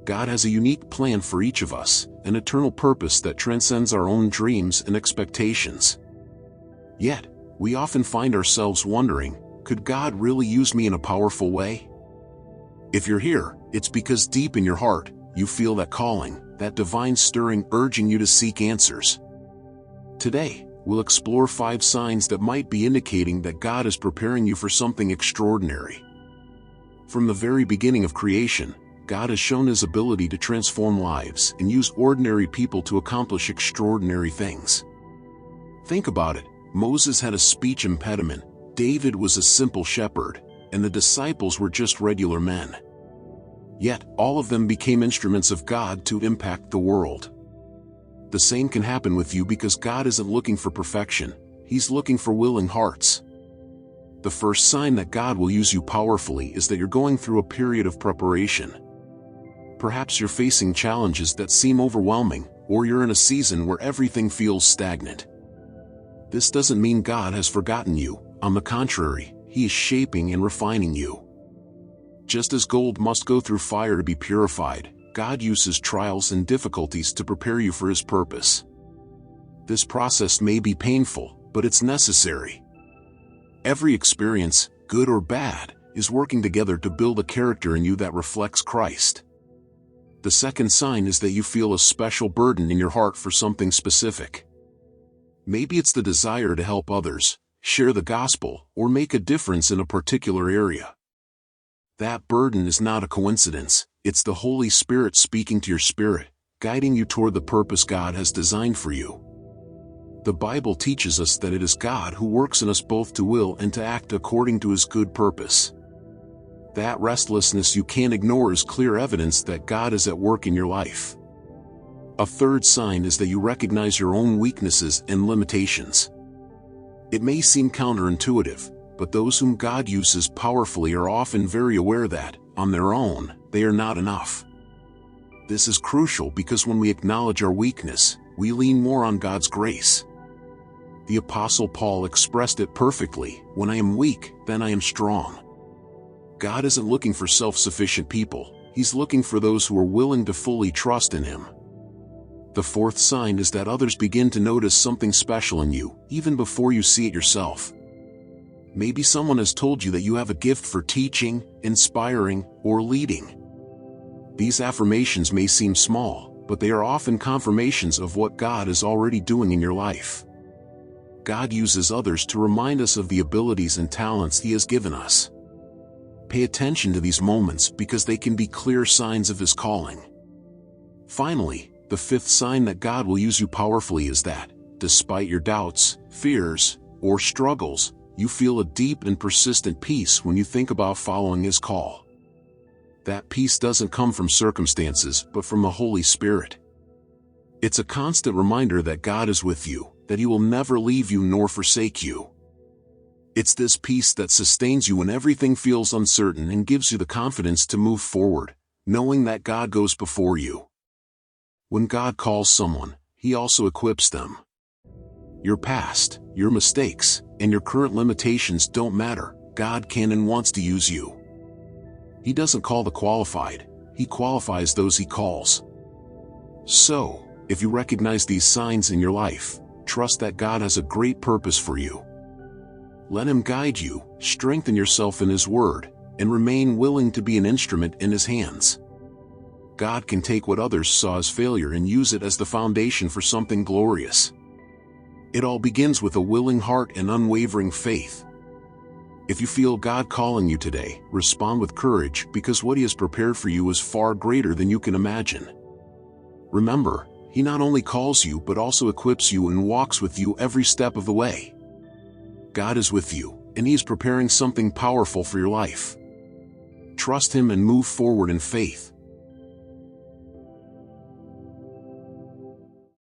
God has a unique plan for each of us, an eternal purpose that transcends our own dreams and expectations. Yet, we often find ourselves wondering, could God really use me in a powerful way? If you're here, it's because deep in your heart, you feel that calling, that divine stirring urging you to seek answers. Today, we'll explore 5 signs that might be indicating that God is preparing you for something extraordinary. From the very beginning of creation, God has shown His ability to transform lives and use ordinary people to accomplish extraordinary things. Think about it. Moses had a speech impediment, David was a simple shepherd, and the disciples were just regular men. Yet, all of them became instruments of God to impact the world. The same can happen with you because God isn't looking for perfection, He's looking for willing hearts. The first sign that God will use you powerfully is that you're going through a period of preparation. Perhaps you're facing challenges that seem overwhelming, or you're in a season where everything feels stagnant. This doesn't mean God has forgotten you. On the contrary, He is shaping and refining you. Just as gold must go through fire to be purified, God uses trials and difficulties to prepare you for His purpose. This process may be painful, but it's necessary. Every experience, good or bad, is working together to build a character in you that reflects Christ. The second sign is that you feel a special burden in your heart for something specific. Maybe it's the desire to help others, share the gospel, or make a difference in a particular area. That burden is not a coincidence, it's the Holy Spirit speaking to your spirit, guiding you toward the purpose God has designed for you. The Bible teaches us that it is God who works in us both to will and to act according to His good purpose. That restlessness you can't ignore is clear evidence that God is at work in your life. A third sign is that you recognize your own weaknesses and limitations. It may seem counterintuitive, but those whom God uses powerfully are often very aware that, on their own, they are not enough. This is crucial because when we acknowledge our weakness, we lean more on God's grace. The Apostle Paul expressed it perfectly, "When I am weak, then I am strong." God isn't looking for self-sufficient people, He's looking for those who are willing to fully trust in Him. The fourth sign is that others begin to notice something special in you, even before you see it yourself. Maybe someone has told you that you have a gift for teaching, inspiring, or leading. These affirmations may seem small, but they are often confirmations of what God is already doing in your life. God uses others to remind us of the abilities and talents He has given us. Pay attention to these moments because they can be clear signs of His calling. Finally, the fifth sign that God will use you powerfully is that, despite your doubts, fears, or struggles, you feel a deep and persistent peace when you think about following His call. That peace doesn't come from circumstances but from the Holy Spirit. It's a constant reminder that God is with you, that He will never leave you nor forsake you. It's this peace that sustains you when everything feels uncertain and gives you the confidence to move forward, knowing that God goes before you. When God calls someone, He also equips them. Your past, your mistakes, and your current limitations don't matter. God can and wants to use you. He doesn't call the qualified, He qualifies those He calls. So, if you recognize these signs in your life, trust that God has a great purpose for you. Let Him guide you, strengthen yourself in His Word, and remain willing to be an instrument in His hands. God can take what others saw as failure and use it as the foundation for something glorious. It all begins with a willing heart and unwavering faith. If you feel God calling you today, respond with courage because what He has prepared for you is far greater than you can imagine. Remember, He not only calls you but also equips you and walks with you every step of the way. God is with you, and He is preparing something powerful for your life. Trust Him and move forward in faith,